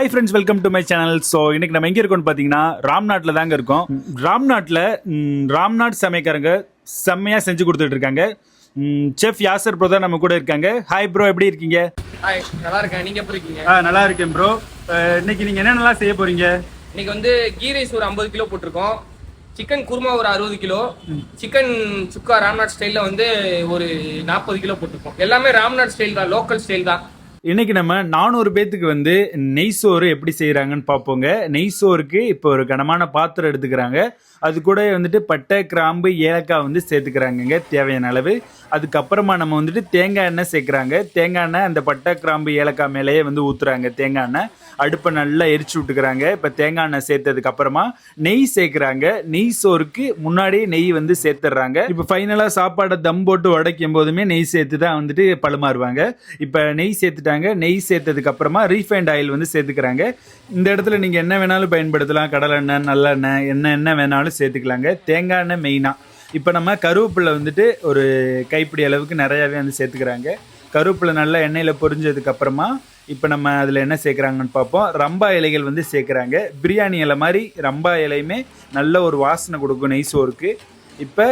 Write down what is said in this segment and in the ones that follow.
Hi friends, welcome to my channel. So இன்னைக்கு நம்ம எங்கே இருக்கோம்னு பார்த்தீங்கன்னா ராம்நாட்டில் தாங்க இருக்கோம். ராம்நாட்டில் ராம்நாட் சமைக்காரங்க செம்மையாக செஞ்சு கொடுத்துட்டு இருக்காங்க. செஃப் யாசர் ப்ரோ தான் நம்ம கூட இருக்காங்க. ஹாய் ப்ரோ, எப்படி இருக்கீங்க? ஹாய், நல்லா இருக்கேன். நீங்க எப்படி இருக்கீங்க? நல்லா இருக்கேன் ப்ரோ. இன்னைக்கு நீங்கள் என்னென்னலாம் செய்ய போறீங்க? இன்னைக்கு வந்து கீ ரைஸ் ஒரு 50 கிலோ போட்டிருக்கோம். சிக்கன் குருமா ஒரு 60 கிலோ, சிக்கன் சுக்கா ராம்நாட் ஸ்டைலில் வந்து ஒரு 40 கிலோ போட்டிருக்கோம். எல்லாமே ராம்நாட் ஸ்டைல் தான், லோக்கல் ஸ்டைல் தான். இன்னைக்கு நம்ம 400 பேத்துக்கு வந்து நெய் சோறு எப்படி செய்யறாங்கன்னு பார்ப்போங்க. நெய் சோறுக்கு இப்போ ஒரு கனமான பாத்திரம் எடுத்துக்கிறாங்க. அது கூட வந்துட்டு பட்டை, கிராம்பு, ஏலக்காய் வந்து சேர்த்துக்கிறாங்கங்க தேவையான அளவு. அதுக்கப்புறமா நம்ம வந்துட்டு தேங்காய் எண்ணெய் சேர்க்குறாங்க. தேங்காய் எண்ணெய் அந்த பட்டை, கிராம்பு, ஏலக்காய் மேலேயே வந்து ஊற்றுறாங்க. தேங்காய் எண்ணெய் அடுப்பை நல்லா எரிச்சு விட்டுக்கிறாங்க. இப்போ தேங்காய் எண்ணெய் சேர்த்ததுக்கு அப்புறமா நெய் சேர்க்குறாங்க. நெய் சோறுக்கு முன்னாடியே நெய் வந்து சேர்த்துடுறாங்க. இப்போ ஃபைனலாக சாப்பாடை தம் போட்டு உடைக்கும் போதுமே நெய் சேர்த்து தான் வந்துட்டு பழுமாறுவாங்க. இப்போ நெய் சேர்த்துட்டாங்க. நெய் சேர்த்ததுக்கு அப்புறமா ரீஃபைண்ட் ஆயில் வந்து சேர்த்துக்கிறாங்க. இந்த இடத்துல நீங்கள் என்ன வேணாலும் பயன்படுத்தலாம். கடலெண்ணெய், நல்லெண்ணெய், என்ன வேணாலும் சேர்த்துக்கலாங்க. தேங்காய் எண்ணெய் மெயினாக. இப்போ நம்ம கருவேப்பிலை வந்துட்டு ஒரு கைப்பிடி அளவுக்கு நிறையாவே வந்து சேர்த்துக்கிறாங்க. கருவேப்பிலை நல்லா எண்ணெயில் பொரிஞ்சதுக்கு அப்புறமா இப்போ நம்ம அதில் என்ன சேர்க்குறாங்கன்னு பார்ப்போம். ரம்பா இலைகள் வந்து சேர்க்குறாங்க. பிரியாணி இலை மாதிரி ரம்பா இலையுமே நல்ல ஒரு வாசனை கொடுக்கும் நெய் சோறுக்கு. இப்போ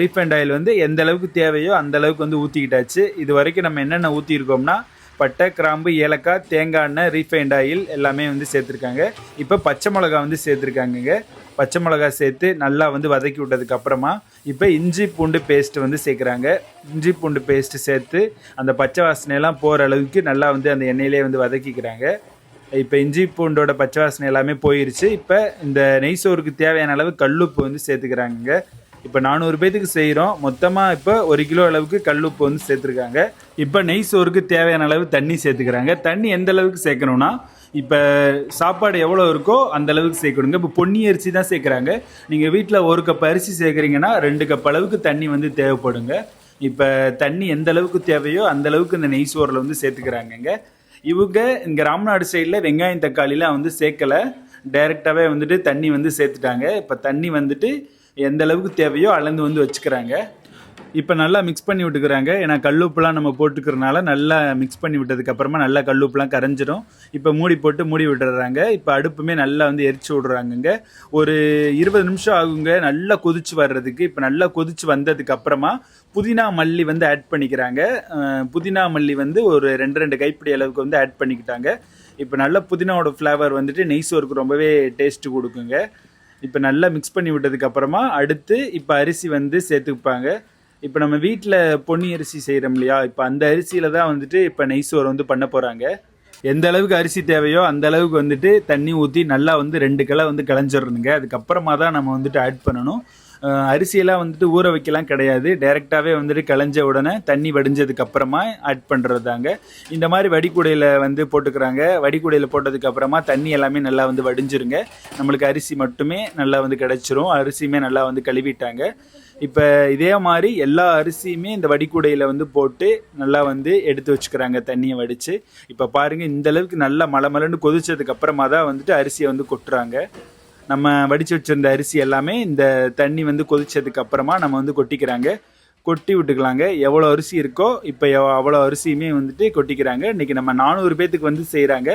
ரீஃபைண்ட் ஆயில் வந்து எந்த அளவுக்கு தேவையோ அந்த அளவுக்கு வந்து ஊற்றிக்கிட்டாச்சு. இது வரைக்கும் நம்ம என்னென்ன ஊற்றிருக்கோம்னா பட்டை, கிராம்பு, ஏலக்காய், தேங்காய் எண்ணெய், ரீஃபைண்ட் ஆயில் எல்லாமே வந்து சேர்த்துருக்காங்க. இப்போ பச்சை மிளகா வந்து சேர்த்துருக்காங்கங்க. பச்சை மிளகா சேர்த்து நல்லா வந்து வதக்கி விட்டதுக்கு அப்புறமா இப்போ இஞ்சி பூண்டு பேஸ்ட்டு வந்து சேர்க்குறாங்க. இஞ்சி பூண்டு பேஸ்ட்டு சேர்த்து அந்த பச்சை வாசனையெல்லாம் போகிற அளவுக்கு நல்லா வந்து அந்த எண்ணெயிலே வந்து வதக்கிக்கிறாங்க. இப்போ இஞ்சி பூண்டோட பச்சை வாசனை எல்லாமே போயிருச்சு. இப்போ இந்த நெய் சோறுக்கு தேவையான அளவு கல்லுப்பு வந்து சேர்த்துக்கிறாங்க. இப்போ 400 பேத்துக்கு செய்கிறோம். மொத்தமாக இப்போ 1 கிலோ அளவுக்கு கல்லுப்பு வந்து சேர்த்துருக்காங்க. இப்போ நெய் சோறுக்கு தேவையான அளவு தண்ணி சேர்த்துக்கிறாங்க. தண்ணி எந்த அளவுக்கு சேர்க்கணும்னா இப்போ சாப்பாடு எவ்வளோ இருக்கோ அந்த அளவுக்கு சேர்க்கணுங்க. இப்போ பொன்னி அரிசி தான் சேர்க்குறாங்க. நீங்கள் வீட்டில் 1 கப் அரிசி சேர்க்குறீங்கன்னா 2 கப் அளவுக்கு தண்ணி வந்து தேவைப்படுங்க. இப்போ தண்ணி எந்த அளவுக்கு தேவையோ அந்த அளவுக்கு இந்த நெய் சோறில் வந்து சேர்த்துக்கிறாங்கங்க. இவங்க இங்கே ராம்நாடு சைடில் வெங்காயம், தக்காளிலாம் வந்து சேர்க்கலை. டைரெக்டாகவே வந்துட்டு தண்ணி வந்து சேர்த்துட்டாங்க. இப்போ தண்ணி வந்துட்டு எந்த அளவுக்கு தேவையோ அளந்து வந்து வச்சுக்கிறாங்க. இப்போ நல்லா மிக்ஸ் பண்ணி விட்டுக்கிறாங்க. ஏன்னா கல்லுப்புலாம் நம்ம போட்டுக்கிறனால நல்லா மிக்ஸ் பண்ணி விட்டதுக்கப்புறமா நல்லா கல்லுப்புலாம் கரைஞ்சிடும். இப்போ மூடி போட்டு மூடி விட்டுறாங்க. இப்போ அடுப்புமே நல்லா வந்து எரிச்சு விட்றாங்கங்க. ஒரு 20 நிமிஷம் ஆகுங்க நல்லா கொதிச்சு வர்றதுக்கு. இப்போ நல்லா கொதிச்சு வந்ததுக்கு அப்புறமா புதினா மல்லி வந்து ஆட் பண்ணிக்கிறாங்க. புதினா மல்லி வந்து ஒரு 2 கைப்பிடி அளவுக்கு வந்து ஆட் பண்ணிக்கிட்டாங்க. இப்போ நல்லா புதினாவோட ஃப்ளேவர் வந்துட்டு நெய் சோறுக்கு ரொம்பவே டேஸ்ட்டு கொடுக்குங்க. இப்போ நல்லா மிக்ஸ் பண்ணி விட்டதுக்கு அப்புறமா அடுத்து இப்போ அரிசி வந்து சேர்த்துப்பாங்க. இப்போ நம்ம வீட்டில் பொன்னி அரிசி செய்கிறோம் இல்லையா, இப்போ அந்த அரிசியில் தான் வந்துட்டு இப்போ நெய் சோறு வந்து பண்ண போகிறாங்க. எந்த அளவுக்கு அரிசி தேவையோ அந்த அளவுக்கு வந்துட்டு தண்ணி ஊற்றி நல்லா வந்து 2 கிளை வந்து களைஞ்சிடணுங்க. அதுக்கப்புறமா தான் நம்ம வந்துட்டு ஆட் பண்ணணும். அரிசியெல்லாம் வந்துட்டு ஊற வைக்கலாம் கிடையாது. டைரெக்டாகவே வந்துட்டு களைஞ்ச உடனே தண்ணி வடிஞ்சதுக்கு அப்புறமா ஆட் பண்ணுறது தாங்க. இந்த மாதிரி வடிகூடையில் வந்து போட்டுக்கிறாங்க. வடிகூடையில் போட்டதுக்கு அப்புறமா தண்ணி எல்லாமே நல்லா வந்து வடிஞ்சிருங்க. நம்மளுக்கு அரிசி மட்டுமே நல்லா வந்து கிடச்சிரும். அரிசியுமே நல்லா வந்து கழுவிட்டாங்க. இப்போ இதே மாதிரி எல்லா அரிசியுமே இந்த வடிகூடையில் வந்து போட்டு நல்லா வந்து எடுத்து வச்சுக்கிறாங்க தண்ணியை வடித்து. இப்போ பாருங்கள், இந்த அளவுக்கு நல்லா மலமலன்னு கொதிச்சதுக்கு அப்புறமா தான் வந்துட்டு அரிசியை வந்து கொட்டுறாங்க. நம்ம வடித்து வச்சுருந்த அரிசி எல்லாமே இந்த தண்ணி வந்து கொதிச்சதுக்கு அப்புறமா நம்ம வந்து கொட்டிக்கிறாங்க. கொட்டி விட்டுக்கலாங்க. எவ்வளோ அரிசி இருக்கோ இப்போ அவ்வளோ அரிசியுமே வந்துட்டு கொட்டிக்கிறாங்க. இன்றைக்கி நம்ம 400 பேத்துக்கு வந்து செய்கிறாங்க.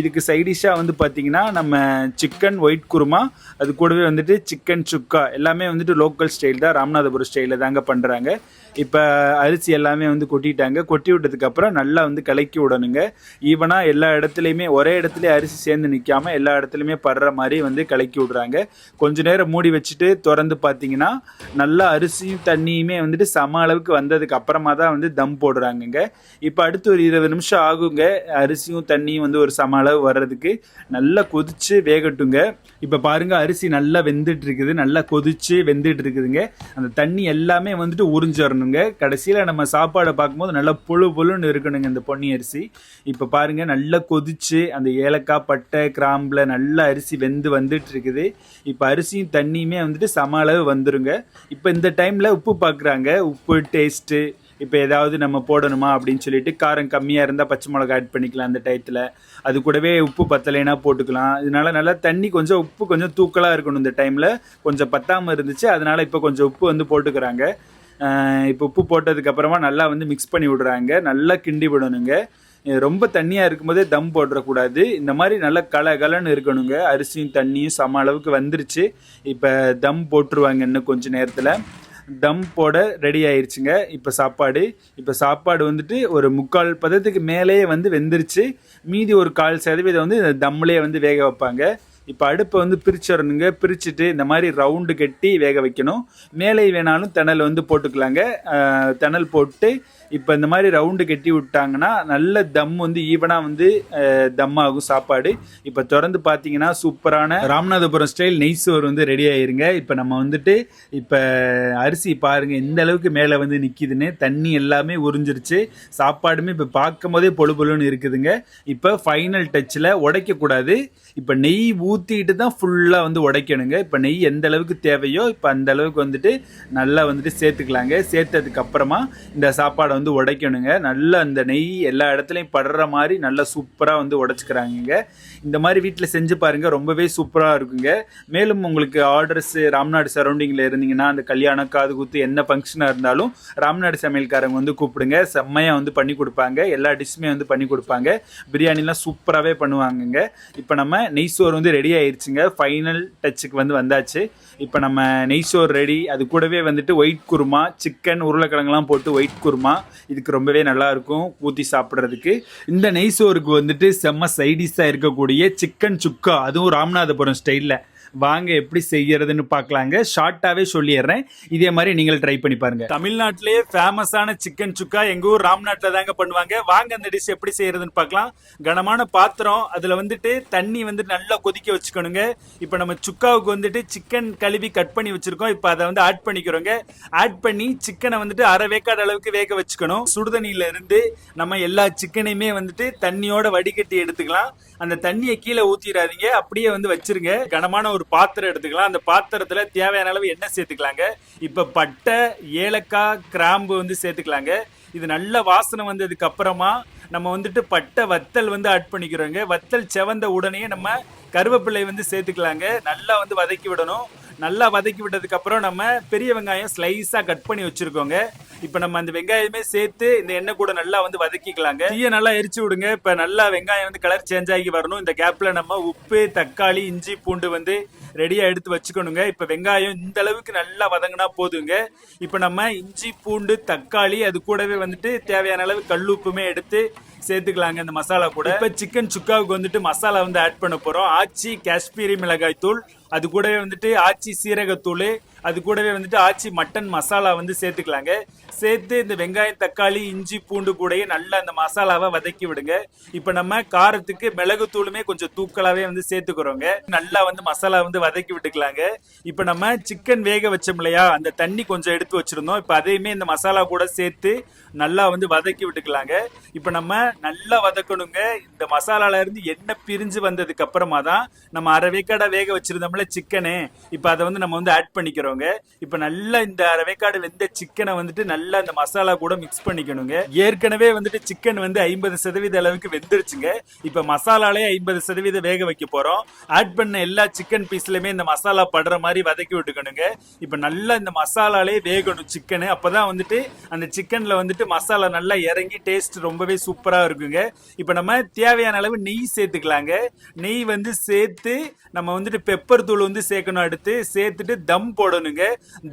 இதுக்கு சைடிஷாக வந்து பார்த்திங்கன்னா நம்ம சிக்கன் ஒயிட் குருமா, அது கூடவே வந்துட்டு சிக்கன் சுக்கா எல்லாமே வந்துட்டு லோக்கல் ஸ்டைல் தான், ராமநாதபுரம் ஸ்டைலில் தாங்க பண்ணுறாங்க. இப்போ அரிசி எல்லாமே வந்து கொட்டிட்டாங்க. கொட்டி விட்டதுக்கப்புறம் நல்லா வந்து கலக்கி விடணுங்க. ஈவனாக எல்லா இடத்துலையுமே ஒரே இடத்துல அரிசி சேர்ந்து நிற்காமல் எல்லா இடத்துலையுமே படுற மாதிரி வந்து கலக்கி விட்றாங்க. கொஞ்ச நேரம் மூடி வச்சுட்டு திறந்து பார்த்தீங்கன்னா நல்லா அரிசியும் தண்ணியுமே வந்துட்டு சம அளவுக்கு வந்ததுக்கு அப்புறமா தான் வந்து தம் போடுறாங்கங்க. இப்போ அடுத்து ஒரு 20 நிமிஷம் ஆகுங்க. அரிசியும் தண்ணியும் வந்து ஒரு சம அளவு வர்றதுக்கு நல்லா கொதிச்சு வேகட்டுங்க. இப்போ பாருங்கள், அரிசி நல்லா வெந்துட்டு இருக்குது, நல்லா கொதிச்சு வெந்துட்டு இருக்குதுங்க. அந்த தண்ணி எல்லாமே வந்துட்டு உறிஞ்சிடணுங்க. கடைசியில் நம்ம சாப்பாடை பார்க்கும்போது நல்லா புழுன்னு இருக்கணுங்க இந்த பொன்னி அரிசி. இப்போ பாருங்கள், நல்லா கொதிச்சு அந்த ஏலக்காய், பட்டை, கிராம்பில் நல்லா அரிசி வெந்து வந்துட்டு இருக்குது. இப்போ அரிசியும் தண்ணியுமே வந்துட்டு சம அளவு வந்துருங்க. இப்போ இந்த டைமில் உப்பு பார்க்குறாங்க. உப்பு டேஸ்ட்டு இப்போ ஏதாவது நம்ம போடணுமா அப்படின்னு சொல்லிட்டு, காரம் கம்மியாக இருந்தால் பச்சை மிளகா ஆட் பண்ணிக்கலாம் அந்த டயத்தில். அது கூடவே உப்பு பத்தலைனா போட்டுக்கலாம். இதனால நல்லா தண்ணி கொஞ்சம் உப்பு கொஞ்சம் தூக்கலாக இருக்கணும். இந்த டைமில் கொஞ்சம் பத்தாமல் இருந்துச்சு, அதனால் இப்போ கொஞ்சம் உப்பு வந்து போட்டுக்கிறாங்க. இப்போ உப்பு போட்டதுக்கப்புறமா நல்லா வந்து மிக்ஸ் பண்ணி விடுறாங்க. நல்லா கிண்டி விடணுங்க. ரொம்ப தண்ணியாக இருக்கும்போதே தம் போட்டுறக்கூடாது. இந்த மாதிரி நல்லா கலன்னு இருக்கணுங்க. அரிசியும் தண்ணியும் சம அளவுக்கு வந்துருச்சு. இப்போ தம் போட்டுருவாங்க இன்னும் கொஞ்சம் நேரத்தில். தம் போட ரெடி ஆயிடுச்சுங்க. இப்போ சாப்பாடு வந்துட்டு ஒரு 3/4 பதத்துக்கு மேலேயே வந்து வெந்துருச்சு. மீதி ஒரு 1/4% வந்து இந்த தம்லேயே வந்து வேக வைப்பாங்க. இப்போ அடுப்பை வந்து பிரிச்சிடணுங்க. பிரிச்சுட்டு இந்த மாதிரி ரவுண்டு கட்டி வேக வைக்கணும். மேலே வேணாலும் தணல் வந்து போட்டுக்கலாங்க. தணல் போட்டு இப்போ இந்த மாதிரி ரவுண்டு கட்டி விட்டாங்கன்னா நல்ல தம் வந்து ஈவனாக வந்து தம் ஆகும் சாப்பாடு. இப்போ திறந்து பார்த்தீங்கன்னா சூப்பரான ராமநாதபுரம் ஸ்டைல் நெய் சோறு வந்து ரெடி ஆயிருங்க. இப்போ நம்ம வந்துட்டு இப்போ அரிசி பாருங்கள் எந்த அளவுக்கு மேலே வந்து நிற்கிதுன்னு. தண்ணி எல்லாமே உறிஞ்சிருச்சு. சாப்பாடுமே இப்போ பார்க்கும் போதே பொழுன்னு இருக்குதுங்க. இப்போ ஃபைனல் டச்சில் உடைக்கக்கூடாது. இப்போ நெய் ஊற்றிட்டு தான் ஃபுல்லாக வந்து உடைக்கணுங்க. இப்போ நெய் எந்த அளவுக்கு தேவையோ இப்போ அந்த அளவுக்கு வந்துட்டு நல்லா வந்துட்டு சேர்த்துக்கலாங்க. சேர்த்ததுக்கு அப்புறமா இந்த சாப்பாடை வந்து உடைக்கணுங்க. நல்லா அந்த நெய் எல்லா இடத்துலையும் படுற மாதிரி நல்லா சூப்பராக வந்து உடைச்சிக்கிறாங்க. இந்த மாதிரி வீட்டில் செஞ்சு பாருங்க, ரொம்பவே சூப்பராக இருக்குங்க. மேலும் உங்களுக்கு ஆர்டர்ஸ் ராம்நாடு சரௌண்டிங்கில் இருந்தீங்கன்னா அந்த கல்யாணம் காது குத்து என்ன ஃபங்க்ஷனாக இருந்தாலும் ராம்நாடு சமையல்காரங்க வந்து கூப்பிடுங்க. செம்மையாக வந்து பண்ணி கொடுப்பாங்க. எல்லா டிஷ்ஷுமே வந்து பண்ணி கொடுப்பாங்க. பிரியாணிலாம் சூப்பராகவே பண்ணுவாங்கங்க. இப்போ நம்ம நெய் சோறு வந்து ரெடி ஆயிடுச்சுங்க. ஃபைனல் டச்சுக்கு வந்து வந்தாச்சு. இப்போ நம்ம நெய் சோறு ரெடி. அது கூடவே வந்துட்டு ஒயிட் குருமா, சிக்கன் உருளைக்கிழங்குலாம் போட்டு ஒயிட் குருமா, இதுக்கு ரொம்பவே நல்லா இருக்கும் ஊற்றி சாப்பிட்றதுக்கு. இந்த நெய் சோறுக்கு வந்துட்டு செம்ம சைடிஷாக இருக்கக்கூடிய சிக்கன் சுக்கா, அதுவும் ராமநாதபுரம் ஸ்டைலில். வாங்க எப்படி செய்யறதுன்னு பார்க்கலாங்க. ஷார்ட்டாகவே சொல்லிடுறேன். இதே மாதிரி நீங்கள் ட்ரை பண்ணி பாருங்க. தமிழ்நாட்டிலேயே ஃபேமஸான சிக்கன் சுக்கா எங்கள் ஊர் ராம்நாட்டில் தாங்க பண்ணுவாங்க. வாங்க அந்த டிஷ் எப்படி செய்யறதுன்னு பார்க்கலாம். கனமான பாத்திரம், அதில் வந்துட்டு தண்ணி வந்து நல்லா கொதிக்க வச்சுக்கணுங்க. இப்போ நம்ம சுக்காவுக்கு வந்துட்டு சிக்கன் கழுவி கட் பண்ணி வச்சிருக்கோம். இப்போ அதை வந்து ஆட் பண்ணிக்கிறோங்க. ஆட் பண்ணி சிக்கனை வந்துட்டு அரை வேக்காடு அளவுக்கு வேக வச்சுக்கணும். சுடுதண்ணியில இருந்து நம்ம எல்லா சிக்கனையுமே வந்துட்டு தண்ணியோட வடிகட்டி எடுத்துக்கலாம். அந்த தண்ணியை கீழே ஊத்திடாதீங்க, அப்படியே வந்து வச்சிருங்க. கனமான ஒரு பாத்திரம் எடுத்துக்கலாம். அந்த பாத்திரத்துல தேவையான அளவு எண்ணெய் சேர்த்துக்கலாங்க. இப்ப பட்டை, ஏலக்காய், கிராம்பு வந்து சேர்த்துக்கலாங்க. இது நல்ல வாசனை வந்ததுக்கு அப்புறமா நம்ம வந்துட்டு பட்டை வத்தல் வந்து ஆட் பண்ணிக்கிறோங்க. வத்தல் செவந்த உடனே நம்ம கருவேப்பிலை வந்து சேர்த்துக்கலாங்க. நல்லா வந்து வதக்கி விடணும். நல்லா வதக்கி விட்டதுக்கு அப்புறம் நம்ம பெரிய வெங்காயம் ஸ்லைஸா கட் பண்ணி வச்சிருக்கோங்க. இப்ப நம்ம அந்த வெங்காயமே சேர்த்து இந்த எண்ணெய் கூட நல்லா வந்து வதக்கிக்கலாங்க. தீயை நல்லா எரிச்சு விடுங்க. இப்ப நல்லா வெங்காயம் வந்து கலர் சேஞ்ச் ஆகி வரணும். இந்த கேப்ல நம்ம உப்பு, தக்காளி, இஞ்சி, பூண்டு வந்து ரெடியா எடுத்து வச்சுக்கணுங்க. இப்ப வெங்காயம் இந்த அளவுக்கு நல்லா வதங்கினா போதுங்க. இப்ப நம்ம இஞ்சி, பூண்டு, தக்காளி, அது கூடவே வந்துட்டு தேவையான அளவு கல்லுப்புமே எடுத்து சேர்த்துக்கலாங்க இந்த மசாலா கூட. இப்ப சிக்கன் சுக்காவுக்கு வந்துட்டு மசாலா வந்து ஆட் பண்ண போறோம். ஆச்சி காஷ்மீரி மிளகாய் தூள், அது கூடவே வந்துட்டு ஆச்சி சீரகத்தூள், அது கூடவே வந்துட்டு ஆச்சி மட்டன் மசாலா வந்து சேர்த்துக்கலாங்க. சேர்த்து இந்த வெங்காயம், தக்காளி, இஞ்சி, பூண்டு கூடயே நல்லா அந்த மசாலாவை வதக்கி விடுங்க. இப்ப நம்ம காரத்துக்கு மிளகு தூளுமே கொஞ்சம் தூக்கலாவே வந்து சேர்த்துக்கிறோங்க. நல்லா வந்து மசாலா வந்து வதக்கி விட்டுக்கலாங்க. இப்ப நம்ம சிக்கன் வேக வச்சோம் இல்லையா, அந்த தண்ணி கொஞ்சம் எடுத்து வச்சிருந்தோம். இப்ப அதையுமே இந்த மசாலா கூட சேர்த்து நல்லா வந்து வதக்கி விட்டுக்கலாங்க. இப்ப நம்ம நல்லா வதக்கணுங்க. இந்த மசாலால இருந்து எண்ணெய் பிரிஞ்சு வந்ததுக்கு அப்புறமா தான் நம்ம அரை வேக்காடா வேக வச்சிருந்தோம்ல சிக்கனு, இப்ப அதை வந்து நம்ம வந்து ஆட் பண்ணிக்கிறோங்க. இப்ப நல்லா இந்த அரை வேக்காடு வெந்த சிக்கனை வந்துட்டு நல்லா இந்த மசாலா கூட மிக்ஸ் பண்ணிக்கணுங்க. ஏற்கனவே வந்துட்டு சிக்கன் வந்து 50% அளவுக்கு வெந்துருச்சுங்க. இப்ப மசாலாலே 50% வேக வைக்க போறோம். ஆட் பண்ண எல்லா சிக்கன் பீஸ்லயுமே இந்த மசாலா படுற மாதிரி வதக்கி விட்டுக்கணுங்க. இப்ப நல்லா இந்த மசாலாலே வேகணும் சிக்கனு. அப்பதான் வந்துட்டு அந்த சிக்கன்ல வந்துட்டு மசாலா நல்லா இறங்கி டேஸ்ட் ரொம்பவே சூப்பரா இருக்குங்க. இப்ப நம்ம தேவையான அளவு நெய் சேர்த்துக்கலாங்க. நெய் வந்து சேர்த்து நம்ம வந்துட்டு பெப்பர் தூள் வந்து சேர்க்கணும். அடுத்து சேர்த்துட்டு தம் போடணுங்க.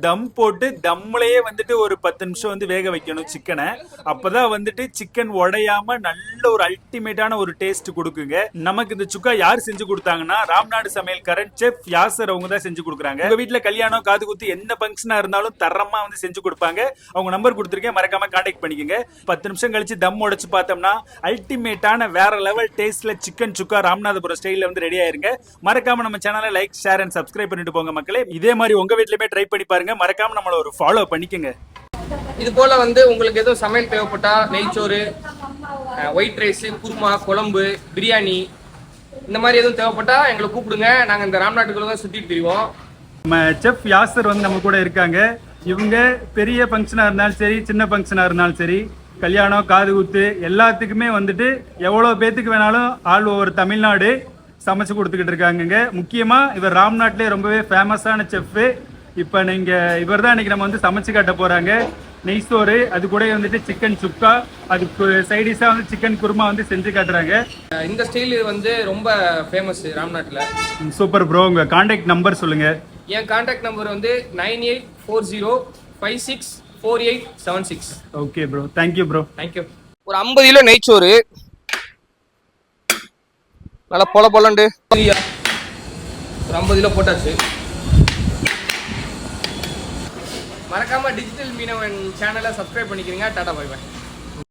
தம் போட்டு தம்லயே வந்துட்டு ஒரு 10 நிமிஷம் வந்து வேக வைக்கணும் சிக்கனை. அப்பதான் வந்துட்டு சிக்கன் உடையாம நல்ல ஒரு அல்டிமேட்டான ஒரு டேஸ்ட் கொடுக்குங்க. நமக்கு இந்த சுக்கா யார் செஞ்சு கொடுத்தாங்கன்னா ராம்நாடு சமையல் கரண்ட் செஃப் யாசர் அவங்க தான் செஞ்சு கொடுக்குறாங்க. உங்க வீட்டுல கல்யாணம், காது குத்து என்ன ஃபங்க்ஷனா இருந்தாலும் தரமா வந்து செஞ்சு கொடுப்பாங்க. அவங்க நம்பர் கொடுத்துருக்கேன், மறக்காம கான்டாக்ட் பண்ணிக்கங்க. 10 நிமிஷம் கழிச்சு தம் உடைச்சு பார்த்தோம்னா அல்டிமேட்டான வேற லெவல் டேஸ்ட்ல சிக்கன் சுக்கா ராமநாதபுரம் ஸ்டைல்ல வந்து ரெடி ஆயிருங்க. மறக்காம நம்ம சேனலை லைக், ஷேர் அண்ட் சப்ஸ்கிரைப் பண்ணிட்டு போங்க மக்களே. இதே மாதிரி உங்க வீட்லயுமே ட்ரை பண்ணி பாருங்க. மறக்காம நம்மள ஒரு ஃபாலோ பண்ணிக்கங்க. இது போல வந்து உங்களுக்கு எதுவும் சமையல் தேவைப்பட்டா நெய்ச்சோறு, ஒயிட் ரைஸ், குருமா, குழம்பு, பிரியாணி இந்த மாதிரி எதுவும் தேவைப்பட்டா எங்களை கூப்பிடுங்க. நாங்கள் இந்த ராம்நாட்டுக்குள்ள தான் சுற்றிட்டு திரிவோம். நம்ம செஃப் யாசர் வந்து நம்ம கூட இருக்காங்க. இவங்க பெரிய ஃபங்க்ஷனாக இருந்தாலும் சரி, சின்ன ஃபங்க்ஷனாக இருந்தாலும் சரி, கல்யாணம், காது குத்து எல்லாத்துக்குமே வந்துட்டு எவ்வளோ பேத்துக்கு வேணாலும் ஆல் ஓவர் தமிழ்நாடு சமைச்சு கொடுத்துக்கிட்டு இருக்காங்கங்க. முக்கியமாக இவர் ராம்நாட்டிலே ரொம்பவே ஃபேமஸான செஃப்பு. இப்போ இவர் தான் இன்னைக்கு நம்ம வந்து சமைச்சு காட்ட போகிறாங்க. நெய் சோறு, அது கூட வந்துட்டு சிக்கன் சுக்கா, அதுக்கு சைடிஷா வந்து சிக்கன் குருமா வந்து செஞ்சு காட்டுறாங்க. இந்த ஸ்டைல் வந்து ரொம்ப ஃபேமஸ் ராம்நாட்டில். Super bro. உங்க கான்டாக்ட் நம்பர் சொல்லுங்க. என் கான்டாக்ட் நம்பர் வந்து 9840564876. Okay bro, thank you bro. Thank you. ஒரு 50 கிலோ நெய்ச்சோறு நல்லா பொலண்டு ஒரு 50 கிலோ போட்டாச்சு. மறக்காம டிஜிட்டல் மீனவன் சேனலை சப்ஸ்கிரைப் பண்ணிக்கிறீங்க. Tata bye by.